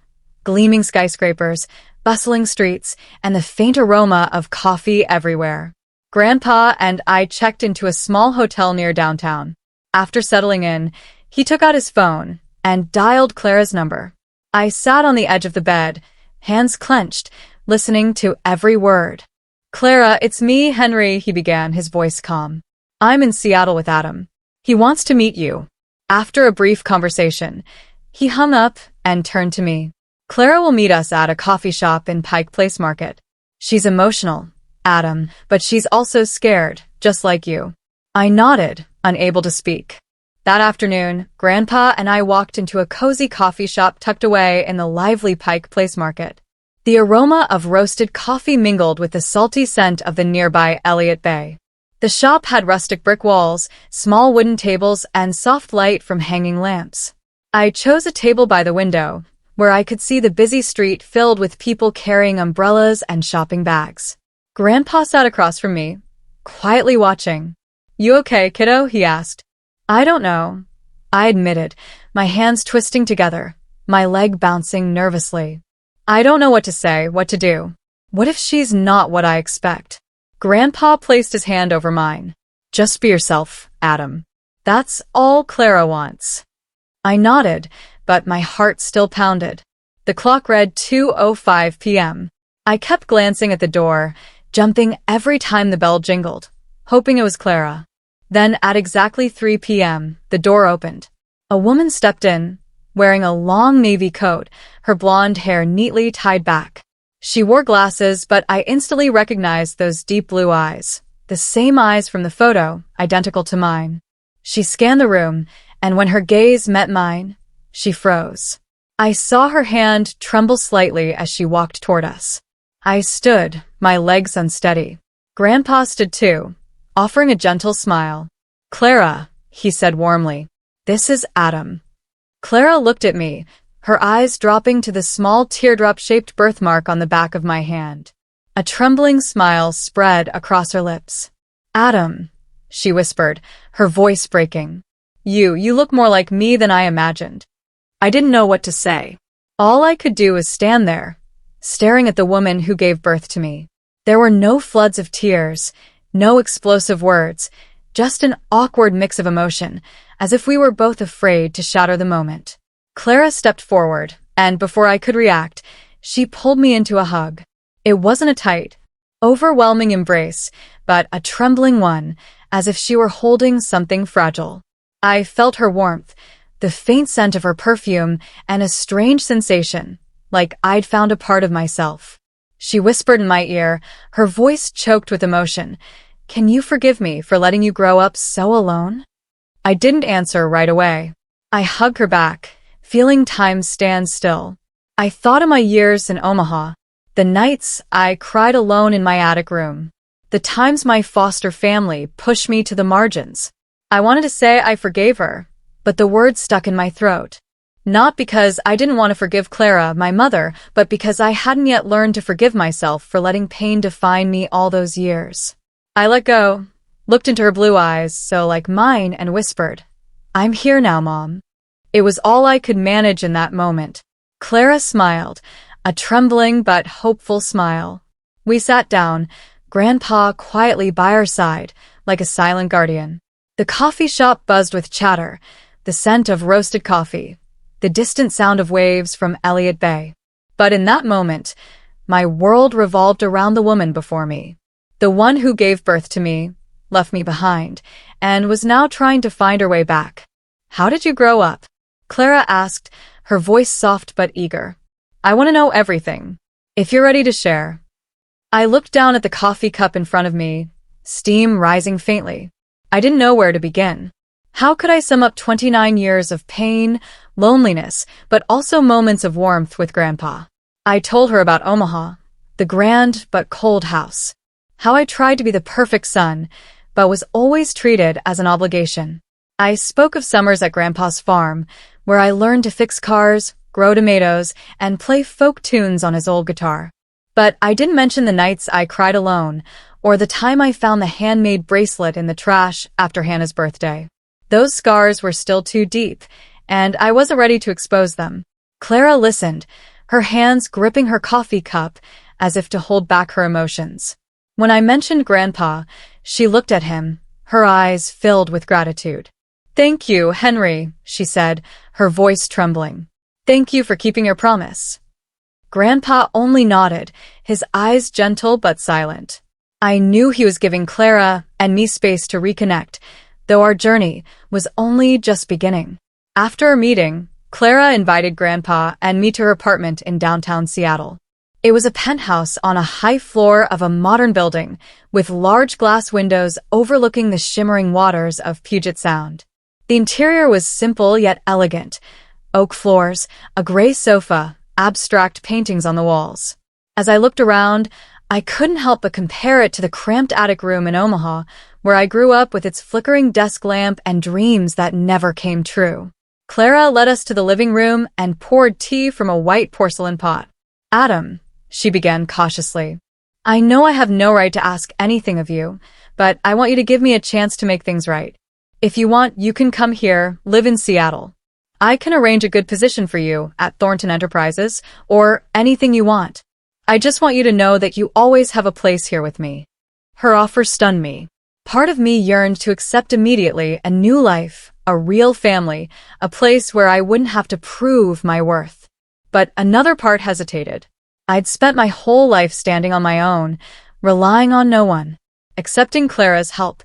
[SPEAKER 1] gleaming skyscrapers, bustling streets, and the faint aroma of coffee everywhere. Grandpa and I checked into a small hotel near downtown. After settling in, he took out his phone and dialed Clara's number. I sat on the edge of the bed, hands clenched, listening to every word. Clara, it's me, Henry, he began, his voice calm. I'm in Seattle with Adam. He wants to meet you. After a brief conversation, he hung up and turned to me. Clara will meet us at a coffee shop in Pike Place Market. She's emotional, Adam, but she's also scared, just like you. I nodded, unable to speak. That afternoon, Grandpa and I walked into a cozy coffee shop tucked away in the lively Pike Place Market. The aroma of roasted coffee mingled with the salty scent of the nearby Elliott Bay. The shop had rustic brick walls, small wooden tables, and soft light from hanging lamps. I chose a table by the window, where I could see the busy street filled with people carrying umbrellas and shopping bags. Grandpa sat across from me, quietly watching. You okay, kiddo? He asked. I don't know, I admitted, my hands twisting together, my leg bouncing nervously. I don't know what to say, what to do. What if she's not what I expect? Grandpa placed his hand over mine. Just be yourself, Adam. That's all Clara wants. I nodded, but my heart still pounded. The clock read 2:05 p.m. I kept glancing at the door, jumping every time the bell jingled, hoping it was Clara. Then at exactly 3 p.m., the door opened. A woman stepped in, wearing a long navy coat, her blonde hair neatly tied back. She wore glasses, but I instantly recognized those deep blue eyes, the same eyes from the photo, identical to mine. She scanned the room, and when her gaze met mine, she froze. I saw her hand tremble slightly as she walked toward us. I stood, my legs unsteady. Grandpa stood too, offering a gentle smile. Clara, he said warmly, this is Adam. Clara looked at me, her eyes dropping to the small teardrop-shaped birthmark on the back of my hand. A trembling smile spread across her lips. Adam, she whispered, her voice breaking. You look more like me than I imagined. I didn't know what to say. All I could do was stand there, staring at the woman who gave birth to me. There were no floods of tears, no explosive words, just an awkward mix of emotion, as if we were both afraid to shatter the moment. Clara stepped forward, and before I could react, she pulled me into a hug. It wasn't a tight, overwhelming embrace, but a trembling one, as if she were holding something fragile. I felt her warmth, the faint scent of her perfume, and a strange sensation, like I'd found a part of myself. She whispered in my ear, her voice choked with emotion. "Can you forgive me for letting you grow up so alone?" I didn't answer right away. I hugged her back, feeling time stand still. I thought of my years in Omaha, the nights I cried alone in my attic room, the times my foster family pushed me to the margins. I wanted to say I forgave her, but the words stuck in my throat. Not because I didn't want to forgive Clara, my mother, but because I hadn't yet learned to forgive myself for letting pain define me all those years. I let go, looked into her blue eyes, so like mine, and whispered, "I'm here now, Mom." It was all I could manage in that moment. Clara smiled, a trembling but hopeful smile. We sat down, Grandpa quietly by our side, like a silent guardian. The coffee shop buzzed with chatter, the scent of roasted coffee, the distant sound of waves from Elliott Bay. But in that moment, my world revolved around the woman before me. The one who gave birth to me, left me behind, and was now trying to find her way back. "How did you grow up?" Clara asked, her voice soft but eager. "I want to know everything, if you're ready to share." I looked down at the coffee cup in front of me, steam rising faintly. I didn't know where to begin. How could I sum up 29 years of pain, loneliness, but also moments of warmth with Grandpa? I told her about Omaha, the grand but cold house. How I tried to be the perfect son, but was always treated as an obligation. I spoke of summers at Grandpa's farm, where I learned to fix cars, grow tomatoes, and play folk tunes on his old guitar. But I didn't mention the nights I cried alone, or the time I found the handmade bracelet in the trash after Hannah's birthday. Those scars were still too deep, and I wasn't ready to expose them. Clara listened, her hands gripping her coffee cup as if to hold back her emotions. When I mentioned Grandpa, she looked at him, her eyes filled with gratitude. "Thank you, Henry," she said, her voice trembling. "Thank you for keeping your promise." Grandpa only nodded, his eyes gentle but silent. I knew he was giving Clara and me space to reconnect, though our journey was only just beginning. After our meeting, Clara invited Grandpa and me to her apartment in downtown Seattle. It was a penthouse on a high floor of a modern building, with large glass windows overlooking the shimmering waters of Puget Sound. The interior was simple yet elegant. Oak floors, a gray sofa, abstract paintings on the walls. As I looked around, I couldn't help but compare it to the cramped attic room in Omaha, where I grew up with its flickering desk lamp and dreams that never came true. Clara led us to the living room and poured tea from a white porcelain pot. "Adam," she began cautiously, "I know I have no right to ask anything of you, but I want you to give me a chance to make things right. If you want, you can come here, live in Seattle. I can arrange a good position for you at Thornton Enterprises, or anything you want. I just want you to know that you always have a place here with me." Her offer stunned me. Part of me yearned to accept immediately a new life, a real family, a place where I wouldn't have to prove my worth. But another part hesitated. I'd spent my whole life standing on my own, relying on no one. Accepting Clara's help,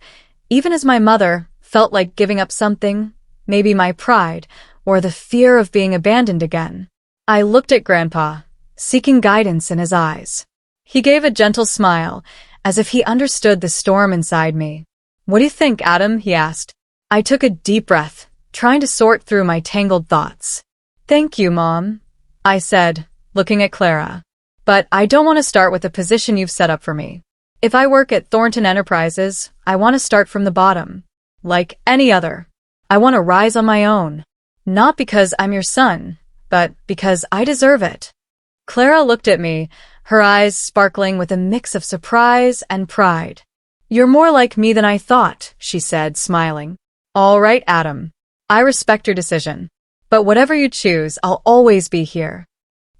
[SPEAKER 1] even as my mother, felt like giving up something, maybe my pride, or the fear of being abandoned again. I looked at Grandpa, seeking guidance in his eyes. He gave a gentle smile, as if he understood the storm inside me. "What do you think, Adam?" he asked. I took a deep breath, trying to sort through my tangled thoughts. "Thank you, Mom," I said, looking at Clara. "But I don't want to start with the position you've set up for me. If I work at Thornton Enterprises, I want to start from the bottom, like any other. I want to rise on my own. Not because I'm your son, but because I deserve it." Clara looked at me, her eyes sparkling with a mix of surprise and pride. You're more like me than I thought, she said, smiling. All right, Adam. I respect your decision. But whatever you choose, I'll always be here.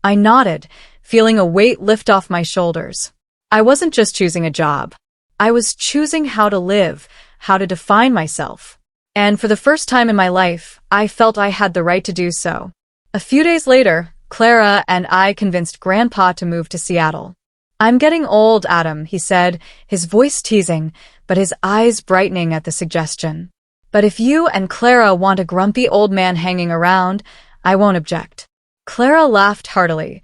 [SPEAKER 1] I nodded, feeling a weight lift off my shoulders. I wasn't just choosing a job. I was choosing how to live, how to define myself. And for the first time in my life, I felt I had the right to do so. A few days later, Clara and I convinced Grandpa to move to Seattle. I'm getting old, Adam, he said, his voice teasing, but his eyes brightening at the suggestion. But if you and Clara want a grumpy old man hanging around, I won't object. Clara laughed heartily,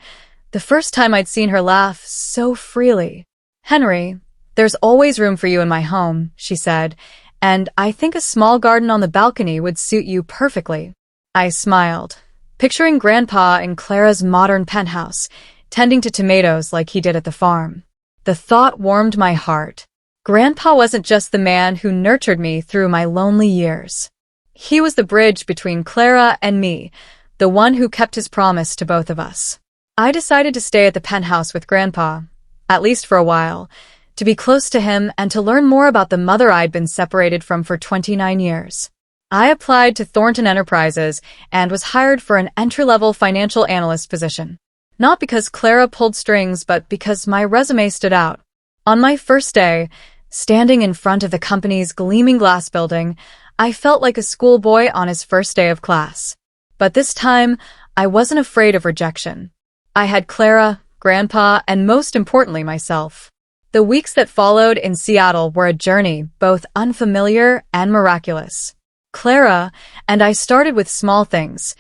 [SPEAKER 1] the first time I'd seen her laugh so freely. Henry, there's always room for you in my home, she said, and I think a small garden on the balcony would suit you perfectly. I smiled, picturing Grandpa in Clara's modern penthouse, tending to tomatoes like he did at the farm. The thought warmed my heart. Grandpa wasn't just the man who nurtured me through my lonely years. He was the bridge between Clara and me, the one who kept his promise to both of us. I decided to stay at the penthouse with Grandpa, at least for a while, to be close to him and to learn more about the mother I'd been separated from for 29 years. I applied to Thornton Enterprises and was hired for an entry-level financial analyst position. Not because Clara pulled strings, but because my resume stood out. On my first day, standing in front of the company's gleaming glass building, I felt like a schoolboy on his first day of class. But this time, I wasn't afraid of rejection. I had Clara, Grandpa, and most importantly, myself. The weeks that followed in Seattle were a journey, both unfamiliar and miraculous. Clara and I started with small things.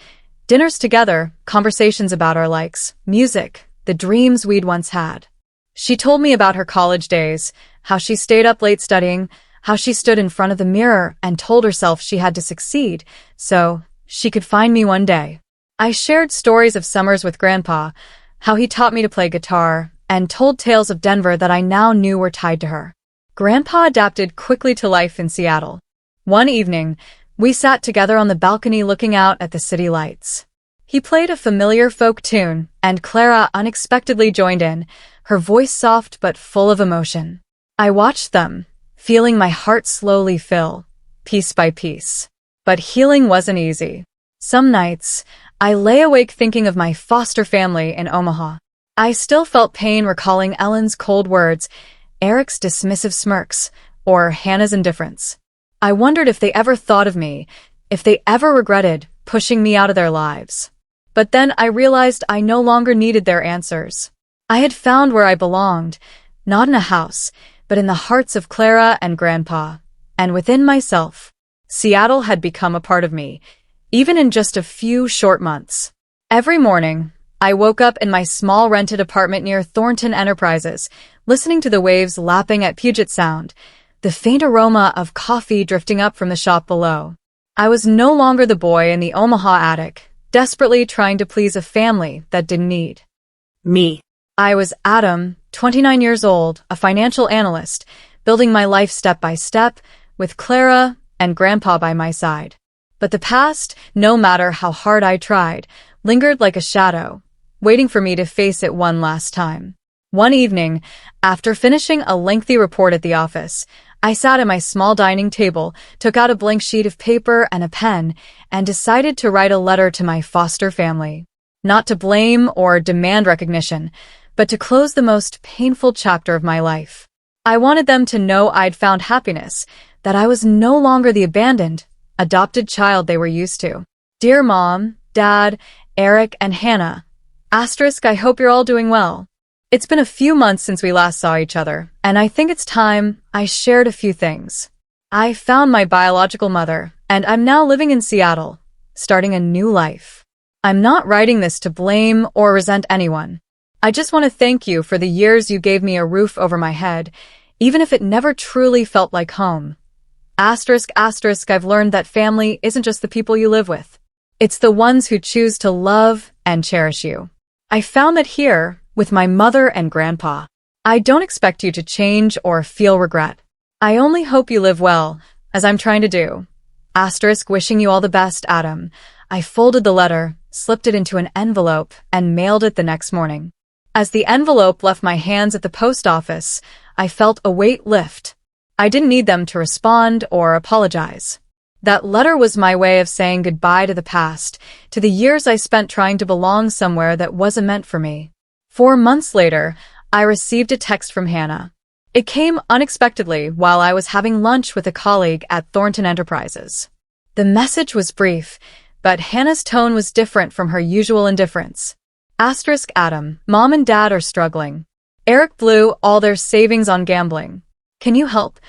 [SPEAKER 1] Dinners together, conversations about our likes, music, the dreams we'd once had. She told me about her college days, how she stayed up late studying, how she stood in front of the mirror and told herself she had to succeed, so she could find me one day. I shared stories of summers with Grandpa, how he taught me to play guitar, and told tales of Denver that I now knew were tied to her. Grandpa adapted quickly to life in Seattle. One evening, we sat together on the balcony looking out at the city lights. He played a familiar folk tune, and Clara unexpectedly joined in, her voice soft but full of emotion. I watched them, feeling my heart slowly fill, piece by piece. But healing wasn't easy. Some nights, I lay awake thinking of my foster family in Omaha. I still felt pain recalling Ellen's cold words, Eric's dismissive smirks, or Hannah's indifference. I wondered if they ever thought of me, if they ever regretted pushing me out of their lives. But then I realized I no longer needed their answers. I had found where I belonged, not in a house, but in the hearts of Clara and Grandpa, and within myself. Seattle had become a part of me, even in just a few short months. Every morning, I woke up in my small rented apartment near Thornton Enterprises, listening to the waves lapping at Puget Sound, the faint aroma of coffee drifting up from the shop below. I was no longer the boy in the Omaha attic, desperately trying to please a family that didn't need me. I was Adam, 29 years old, a financial analyst, building my life step by step, with Clara and Grandpa by my side. But the past, no matter how hard I tried, lingered like a shadow, waiting for me to face it one last time. One evening, after finishing a lengthy report at the office, I sat at my small dining table, took out a blank sheet of paper and a pen, and decided to write a letter to my foster family. Not to blame or demand recognition, but to close the most painful chapter of my life. I wanted them to know I'd found happiness, that I was no longer the abandoned, adopted child they were used to. Dear Mom, Dad, Eric, and Hannah, I hope you're all doing well. It's been a few months since we last saw each other, and I think it's time I shared a few things. I found my biological mother, and I'm now living in Seattle, starting a new life. I'm not writing this to blame or resent anyone. I just want to thank you for the years you gave me a roof over my head, even if it never truly felt like home. I've learned that family isn't just the people you live with. It's the ones who choose to love and cherish you. I found that here, with my mother and Grandpa. I don't expect you to change or feel regret. I only hope you live well, as I'm trying to do. Wishing you all the best, Adam. I folded the letter, slipped it into an envelope, and mailed it the next morning. As the envelope left my hands at the post office, I felt a weight lift. I didn't need them to respond or apologize. That letter was my way of saying goodbye to the past, to the years I spent trying to belong somewhere that wasn't meant for me. 4 months later, I received a text from Hannah. It came unexpectedly while I was having lunch with a colleague at Thornton Enterprises. The message was brief, but Hannah's tone was different from her usual indifference. Asterisk Adam, Mom and Dad are struggling. Eric blew all their savings on gambling. Can you help?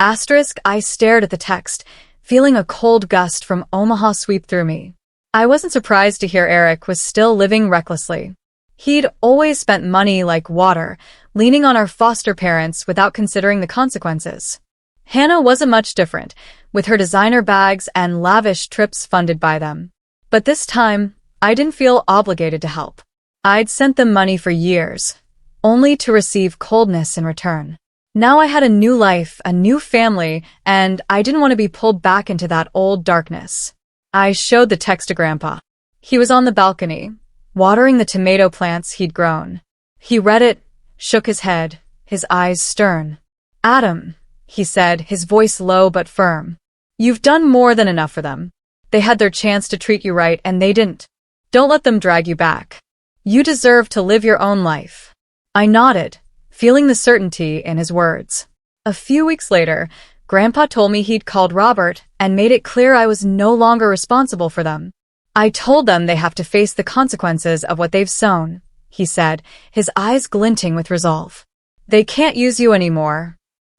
[SPEAKER 1] Asterisk I stared at the text, feeling a cold gust from Omaha sweep through me. I wasn't surprised to hear Eric was still living recklessly. He'd always spent money like water, leaning on our foster parents without considering the consequences. Hannah wasn't much different, with her designer bags and lavish trips funded by them. But this time, I didn't feel obligated to help. I'd sent them money for years, only to receive coldness in return. Now I had a new life, a new family, and I didn't want to be pulled back into that old darkness. I showed the text to Grandpa. He was on the balcony, watering the tomato plants he'd grown. He read it, shook his head, his eyes stern. Adam, he said, his voice low but firm. You've done more than enough for them. They had their chance to treat you right and they didn't. Don't let them drag you back. You deserve to live your own life. I nodded, feeling the certainty in his words. A few weeks later, Grandpa told me he'd called Robert and made it clear I was no longer responsible for them. I told them they have to face the consequences of what they've sown, he said, his eyes glinting with resolve. They can't use you anymore.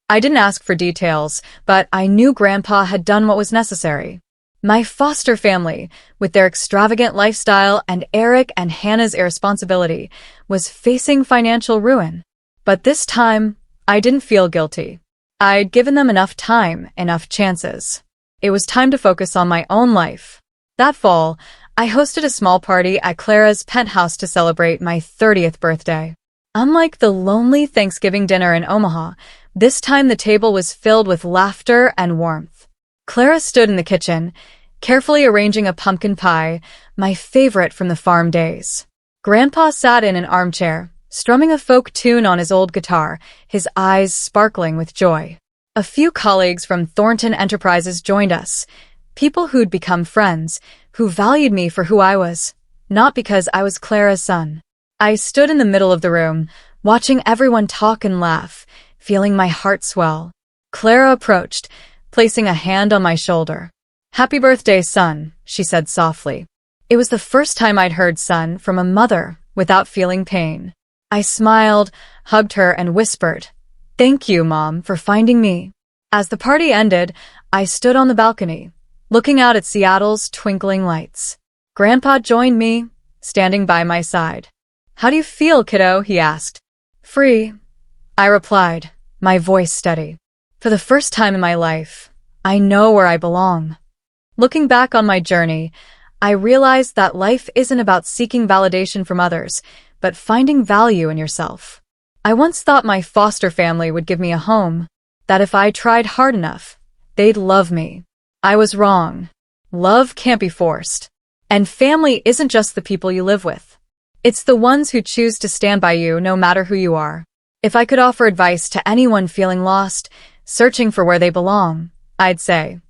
[SPEAKER 1] I didn't ask for details, but I knew Grandpa had done what was necessary. My foster family, with their extravagant lifestyle and Eric and Hannah's irresponsibility, was facing financial ruin. But this time, I didn't feel guilty. I'd given them enough time, enough chances. It was time to focus on my own life. That fall, I hosted a small party at Clara's penthouse to celebrate my 30th birthday. Unlike the lonely Thanksgiving dinner in Omaha, this time the table was filled with laughter and warmth. Clara stood in the kitchen, carefully arranging a pumpkin pie, my favorite from the farm days. Grandpa sat in an armchair, strumming a folk tune on his old guitar, his eyes sparkling with joy. A few colleagues from Thornton Enterprises joined us, people who'd become friends, who valued me for who I was, not because I was Clara's son. I stood in the middle of the room, watching everyone talk and laugh, feeling my heart swell. Clara approached, placing a hand on my shoulder. Happy birthday, son, she said softly. It was the first time I'd heard son from a mother without feeling pain. I smiled, hugged her, and whispered, Thank you, Mom, for finding me. As the party ended, I stood on the balcony, looking out at Seattle's twinkling lights. Grandpa joined me, standing by my side. How do you feel, kiddo? He asked. Free, I replied, my voice steady. For the first time in my life, I know where I belong. Looking back on my journey, I realized that life isn't about seeking validation from others, but finding value in yourself. I once thought my foster family would give me a home, that if I tried hard enough, they'd love me. I was wrong. Love can't be forced. And family isn't just the people you live with. It's the ones who choose to stand by you no matter who you are. If I could offer advice to anyone feeling lost, searching for where they belong, I'd say,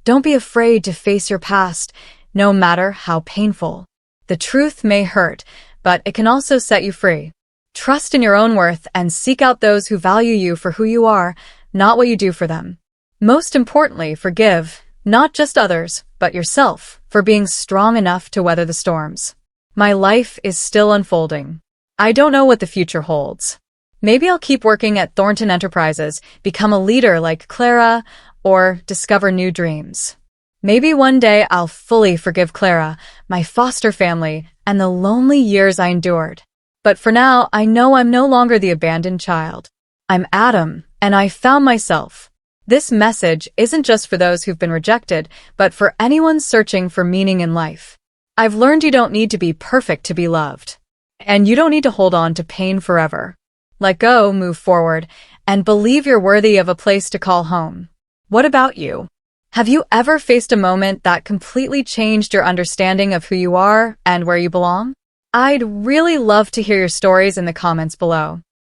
[SPEAKER 1] don't be afraid to face your past, no matter how painful. The truth may hurt, but it can also set you free. Trust in your own worth and seek out those who value you for who you are, not what you do for them. Most importantly, forgive, not just others, but yourself, for being strong enough to weather the storms. My life is still unfolding. I don't know what the future holds. Maybe I'll keep working at Thornton Enterprises, become a leader like Clara, or discover new dreams. Maybe one day I'll fully forgive Clara, my foster family, and the lonely years I endured. But for now, I know I'm no longer the abandoned child. I'm Adam, and I found myself. This message isn't just for those who've been rejected, but for anyone searching for meaning in life. I've learned you don't need to be perfect to be loved. And you don't need to hold on to pain forever. Let go, move forward, and believe you're worthy of a place to call home. What about you? Have you ever faced a moment that completely changed your understanding of who you are and where you belong? I'd really love to hear your stories in the comments below.